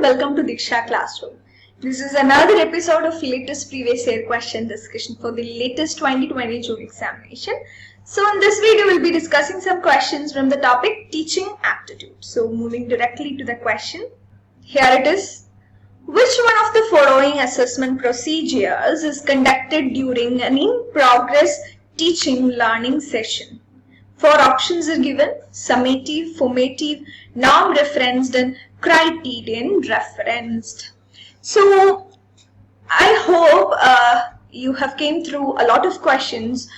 everyone, welcome to Diksha Classroom. This is another episode of latest previous year question discussion for the latest 2020 June examination. So in this video, we'll be discussing some questions from the topic teaching aptitude. So moving directly to the question, here it is. Which one of the following assessment procedures is conducted during an in-progress teaching learning session? 4 options are given: summative, formative, norm referenced and criterion referenced. So I hope you have came through a lot of questions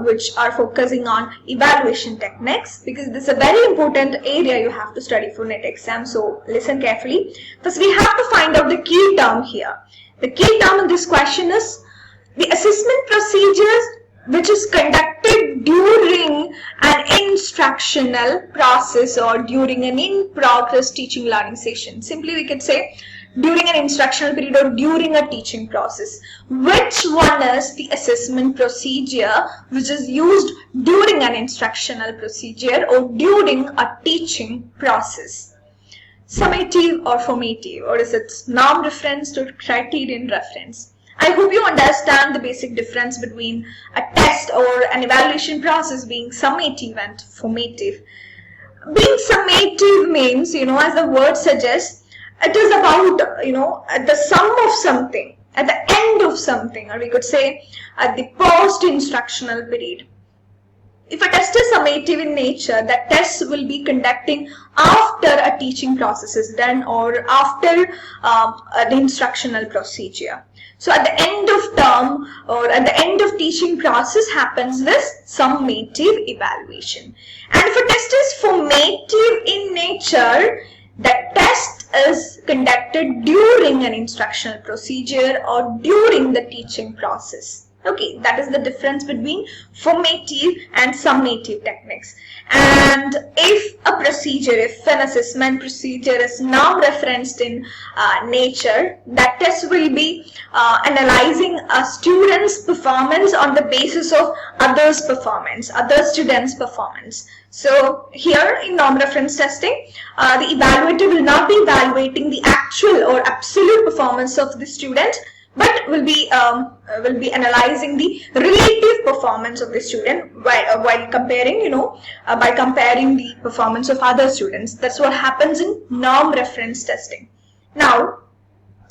which are focusing on evaluation techniques, because this is a very important area you have to study for NET exam. So listen carefully. First we have to find out the key term here. The key term in this question is the assessment procedures which is conducted during an instructional process or during an in-progress teaching learning session. Simply we could say during an instructional period or during a teaching process. Which one is the assessment procedure which is used during an instructional procedure or during a teaching process? Summative or formative, or is it norm referenced or criterion referenced? I hope you understand the basic difference between a test or an evaluation process being summative and formative. Being summative means, as the word suggests, it is about, at the sum of something, at the end of something, or we could say at the post-instructional period. If a test is summative in nature, that test will be conducting after a teaching process is done or after the instructional procedure. So at the end of term or at the end of teaching process happens this summative evaluation. And if a test is formative in nature, the test is conducted during an instructional procedure or during the teaching process. Okay, that is the difference between formative and summative techniques. And if an assessment procedure is now referenced in nature, that test will be analyzing a student's performance on the basis of other students' performance. So here in norm reference testing, the evaluator will not be evaluating the actual or absolute performance of the student, but will be analyzing the relative performance of the student while comparing, by comparing the performance of other students. That's what happens in norm reference testing. Now,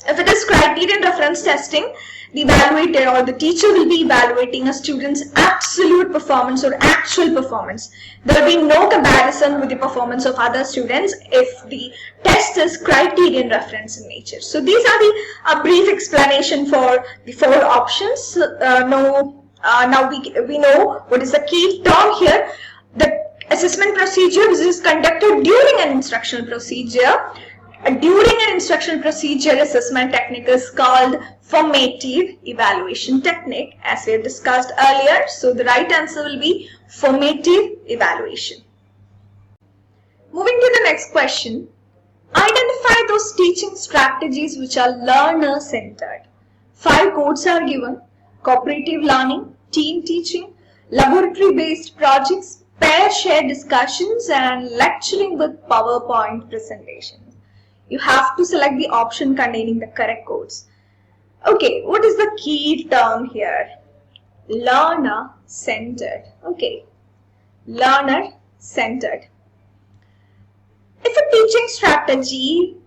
if it is criterion reference testing, the evaluator or the teacher will be evaluating a student's absolute performance or actual performance. There will be no comparison with the performance of other students if the test is criterion reference in nature. So these are the brief explanation for the 4 options. Now we know what is the key term here. The assessment procedure is conducted during an instructional procedure. During an instructional procedure, assessment technique is called formative evaluation technique, as we have discussed earlier. So the right answer will be formative evaluation. Moving to the next question. Identify those teaching strategies which are learner-centered. 5 codes are given: cooperative learning, team teaching, laboratory-based projects, pair-shared discussions, and lecturing with PowerPoint presentations. You have to select the option containing the correct codes. Okay, what is the key term here? Learner-centered. Okay, learner-centered. If a teaching strategy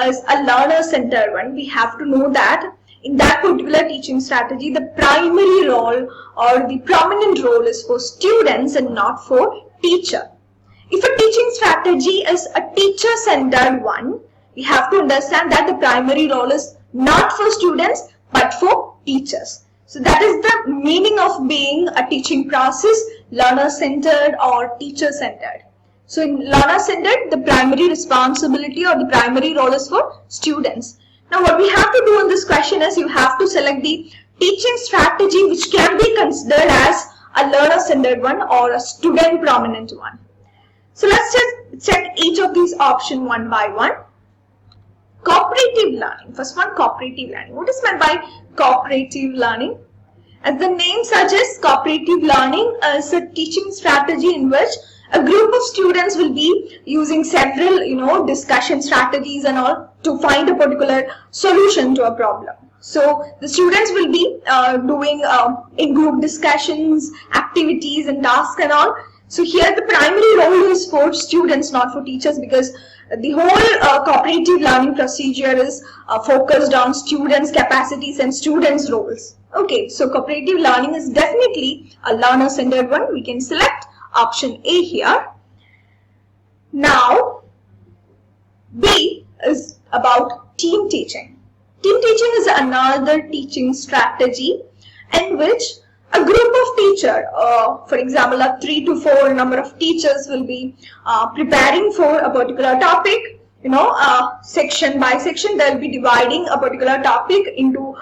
is a learner-centered one, we have to know that in that particular teaching strategy, the primary role or the prominent role is for students and not for teacher. If a teaching strategy is a teacher-centered one, we have to understand that the primary role is not for students but for teachers. So that is the meaning of being a teaching process, learner-centered or teacher-centered. So in learner-centered, the primary responsibility or the primary role is for students. Now what we have to do in this question is you have to select the teaching strategy which can be considered as a learner-centered one or a student prominent one. So let's just check each of these options one by one. Cooperative learning. First one, cooperative learning. What is meant by cooperative learning? As the name suggests, cooperative learning is a teaching strategy in which a group of students will be using several, discussion strategies and all to find a particular solution to a problem. So the students will be doing in-group discussions, activities and tasks and all. So here the primary role is for students, not for teachers, because the whole cooperative learning procedure is focused on students' capacities and students' roles. Okay, so cooperative learning is definitely a learner-centered one. We can select option A here. Now, B is about team teaching. Team teaching is another teaching strategy in which a group of teachers, for example, a 3 to 4 number of teachers will be preparing for a particular topic. Section by section, they'll be dividing a particular topic into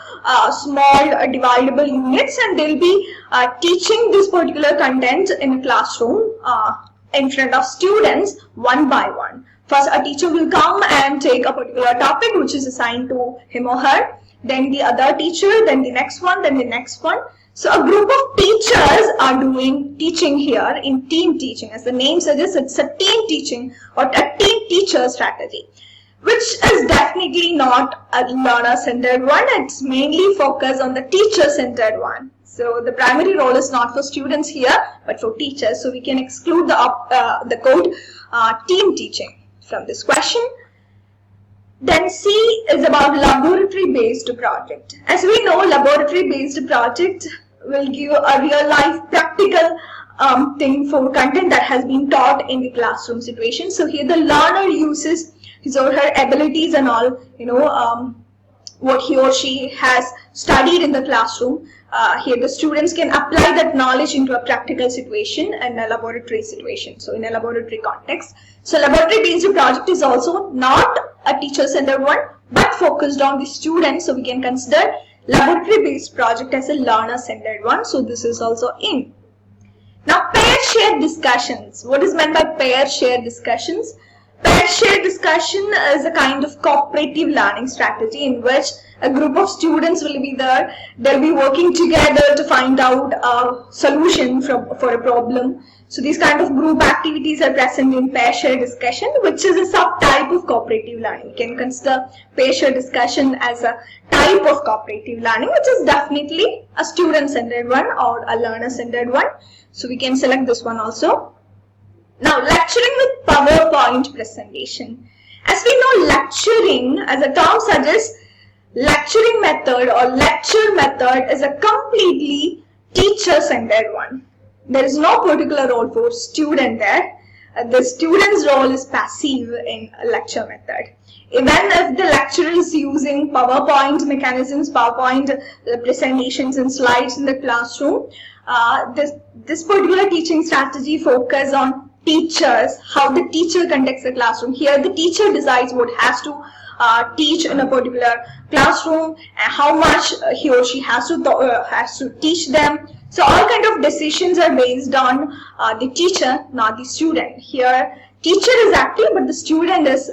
small divisible units, and they'll be teaching this particular content in a classroom in front of students one by one. First, a teacher will come and take a particular topic which is assigned to him or her, then the other teacher, then the next one, then the next one. So a group of teachers are doing teaching here in team teaching. As the name suggests, it's a team teaching or a team teacher strategy, which is definitely not a learner-centered one. It's mainly focused on the teacher-centered one. So the primary role is not for students here, but for teachers. So we can exclude the code team teaching from this question. Then C is about laboratory-based project. As we know, laboratory-based project will give a real-life practical thing for content that has been taught in the classroom situation. So here the learner uses his or her abilities and all, what he or she has studied in the classroom. Here the students can apply that knowledge into a practical situation and a laboratory situation, so in a laboratory context. So laboratory-based project is also not a teacher-centered one, but focused on the students, so we can consider laboratory-based project as a learner-centered one. So this is also in. Now, pair-shared discussions. What is meant by pair-shared discussions? Pair-shared discussion is a kind of cooperative learning strategy in which a group of students will be there. They'll be working together to find out a solution for a problem. So these kind of group activities are present in pair-shared discussion, which is a subtype of cooperative learning. You can consider pair-shared discussion as a type of cooperative learning, which is definitely a student-centered one or a learner-centered one. So we can select this one also. Now, lecturing with PowerPoint presentation. As we know, lecturing, as the term suggests, lecturing method or lecture method is a completely teacher-centered one. There is no particular role for student there. The student's role is passive in a lecture method. Even if the lecturer is using PowerPoint mechanisms, PowerPoint presentations and slides in the classroom, this particular teaching strategy focuses on teachers, how the teacher conducts the classroom. Here the teacher decides what has to teach in a particular classroom and how much he or she has to teach them. So all kind of decisions are based on the teacher, not the student. Here teacher is active, but the student is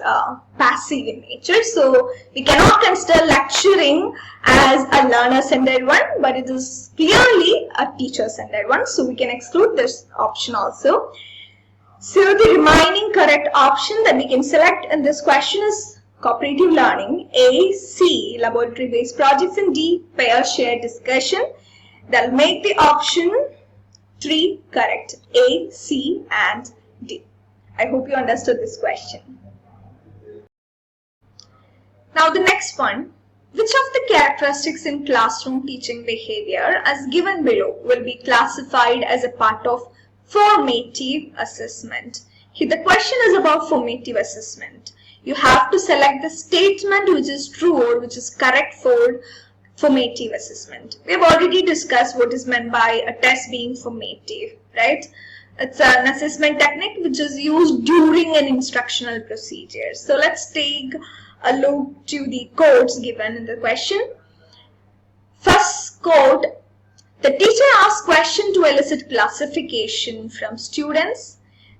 passive in nature. So we cannot consider lecturing as a learner-centered one, but it is clearly a teacher-centered one. So we can exclude this option also. So the remaining correct option that we can select in this question is cooperative learning. A, C, laboratory-based projects, and D, pair-shared discussion. That will make the option 3 correct. A, C, and D. I hope you understood this question. Now the next one. Which of the characteristics in classroom teaching behavior as given below will be classified as a part of formative assessment? Here the question is about formative assessment. You have to select the statement which is true or which is correct for formative assessment. We have already discussed what is meant by a test being formative, right? It's an assessment technique which is used during an instructional procedure. So let's take a look to the codes given in the question. First code, the teacher asks question to elicit classification from students.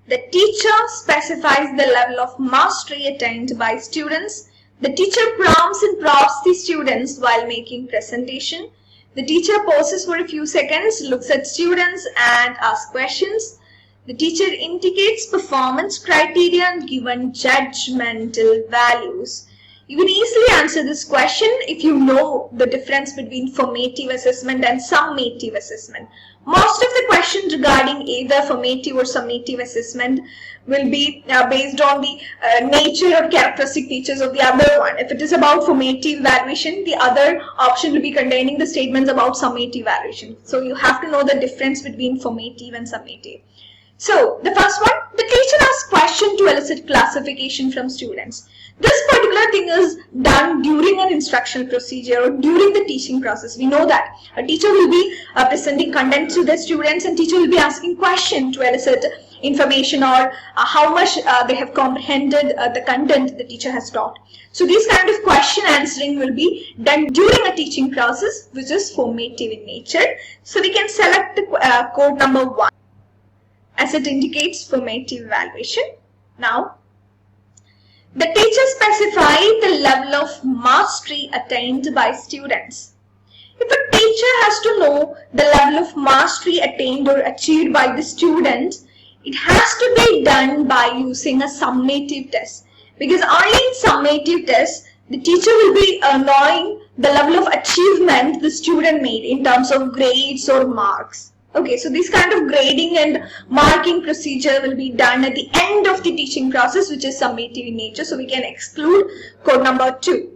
The teacher specifies the level of mastery attained by students. The teacher prompts and prompts the students while making presentation. The teacher pauses for a few seconds, looks at students and asks questions. The teacher indicates performance criteria and given judgmental values. You can easily answer this question if you know the difference between formative assessment and summative assessment. Most of the questions regarding either formative or summative assessment will be based on the nature or characteristic features of the other one. If it is about formative evaluation, the other option will be containing the statements about summative evaluation. So you have to know the difference between formative and summative. So the first one, the teacher asks question to elicit classification from students. This particular thing is done during an instructional procedure or during the teaching process. We know that a teacher will be presenting content to the students, and teacher will be asking questions to elicit information or how much they have comprehended the content the teacher has taught. So this kind of question answering will be done during a teaching process, which is formative in nature. So we can select the code number 1 as it indicates formative evaluation. Now, the teacher specifies the level of mastery attained by students. If a teacher has to know the level of mastery attained or achieved by the student, it has to be done by using a summative test. Because only in summative test, the teacher will be knowing the level of achievement the student made in terms of grades or marks. Okay, so this kind of grading and marking procedure will be done at the end of the teaching process, which is summative in nature. So we can exclude code number 2.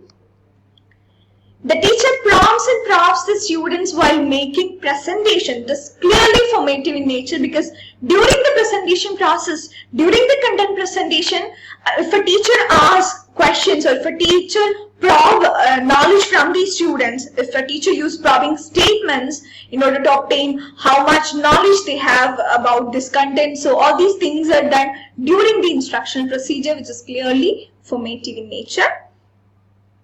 The teacher prompts and prompts the students while making presentation. This is clearly formative in nature, because during the presentation process, during the content presentation, if a teacher asks questions or if a teacher probe knowledge from the students, if a teacher uses probing statements in order to obtain how much knowledge they have about this content, so all these things are done during the instructional procedure, which is clearly formative in nature.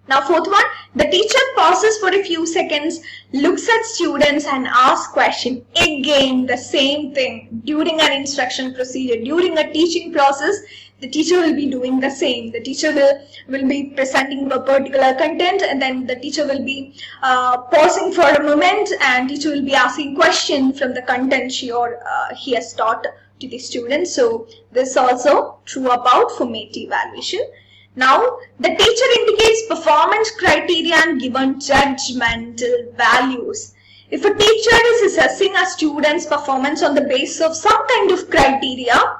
Now, fourth one, the teacher pauses for a few seconds, looks at students and asks question. Again, the same thing during an instruction procedure, during a teaching process, the teacher will be doing the same. The teacher will be presenting a particular content, and then the teacher will be pausing for a moment, and teacher will be asking question from the content she or he has taught to the students. So this is also true about formative evaluation. Now, the teacher indicates performance criteria and given judgmental values. If a teacher is assessing a student's performance on the basis of some kind of criteria,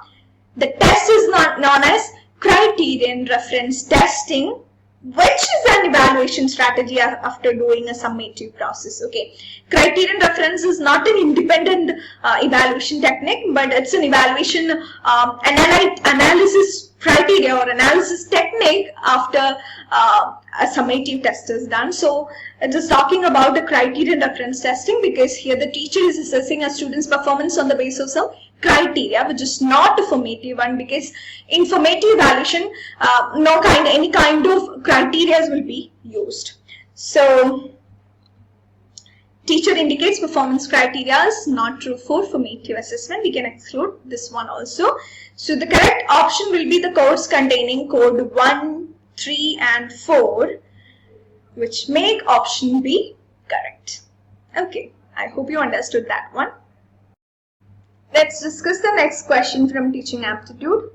the test is known as criterion reference testing, which is an evaluation strategy after doing a summative process. Okay, criterion reference is not an independent evaluation technique, but it's an evaluation analysis criteria or analysis technique after a summative test is done. So it is talking about the criterion reference testing, because here the teacher is assessing a student's performance on the basis of some criteria, which is not a formative one, because in formative evaluation any kind of criteria will be used. So teacher indicates performance criteria is not true for formative assessment. We can exclude this one also. So the correct option will be the codes containing code 1, 3 and 4, which make option B correct. Okay, I hope you understood that one. Let's discuss the next question from teaching aptitude.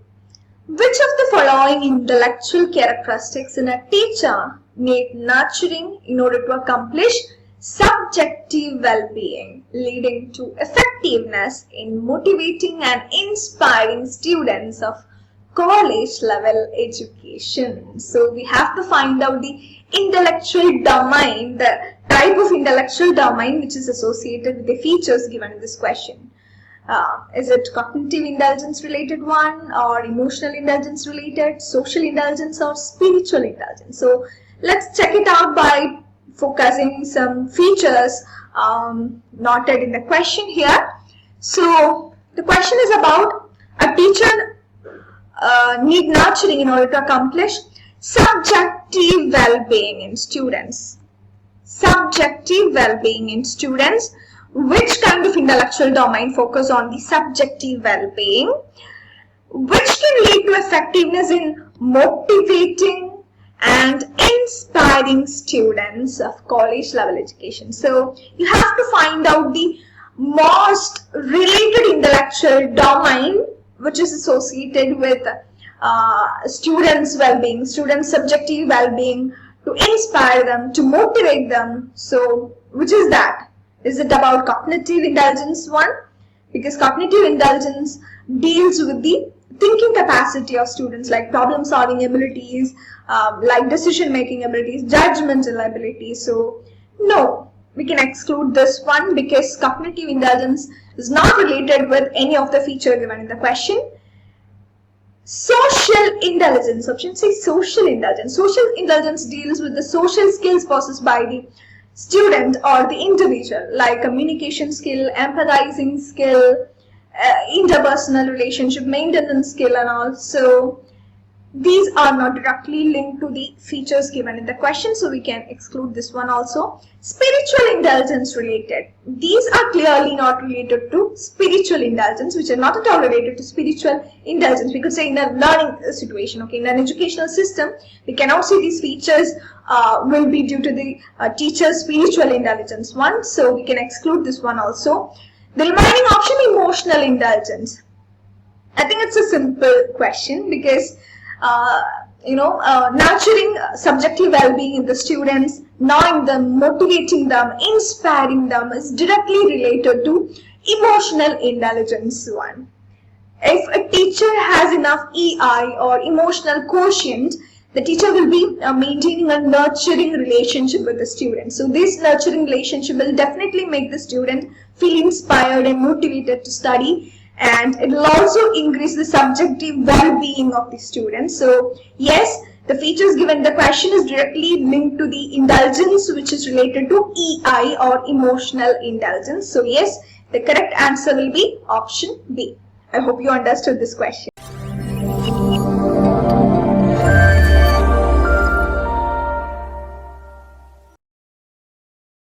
Which of the following intellectual characteristics in a teacher need nurturing in order to accomplish subjective well-being, leading to effectiveness in motivating and inspiring students of college level education? So we have to find out the intellectual domain, the type of intellectual domain which is associated with the features given in this question. Is it cognitive intelligence related one, or emotional intelligence related, social intelligence, or spiritual intelligence? So let's check it out by focusing some features noted in the question here. So the question is about a teacher need nurturing in order to accomplish subjective well-being in students. Subjective well-being in students. Which kind of intellectual domain focus on the subjective well-being, which can lead to effectiveness in motivating and inspiring students of college level education? So you have to find out the most related intellectual domain which is associated with students' well-being, students' subjective well-being, to inspire them, to motivate them. So which is that? Is it about cognitive intelligence one? Because cognitive intelligence deals with the thinking capacity of students, like problem solving abilities, like decision making abilities, judgmental abilities. So no, we can exclude this one because cognitive intelligence is not related with any of the features given in the question. Social intelligence, option C, social intelligence. Social intelligence deals with the social skills possessed by the student or the individual, like communication skill, empathizing skill, interpersonal relationship maintenance skill, and also these are not directly linked to the features given in the question, so we can exclude this one also. Spiritual intelligence related. These are clearly not related to spiritual intelligence, which are not at all related to spiritual intelligence. We could say in a learning situation, okay, in an educational system, we cannot see these features will be due to the teacher's spiritual intelligence one, so we can exclude this one also. The remaining option, emotional intelligence. I think it's a simple question because nurturing subjective well-being in the students, knowing them, motivating them, inspiring them is directly related to emotional intelligence one. If a teacher has enough EI or emotional quotient, the teacher will be maintaining a nurturing relationship with the student. So this nurturing relationship will definitely make the student feel inspired and motivated to study, and it will also increase the subjective well-being of the students. So yes, the features given in the question is directly linked to the intelligence, which is related to EI or emotional intelligence. So yes, the correct answer will be option B. I hope you understood this question.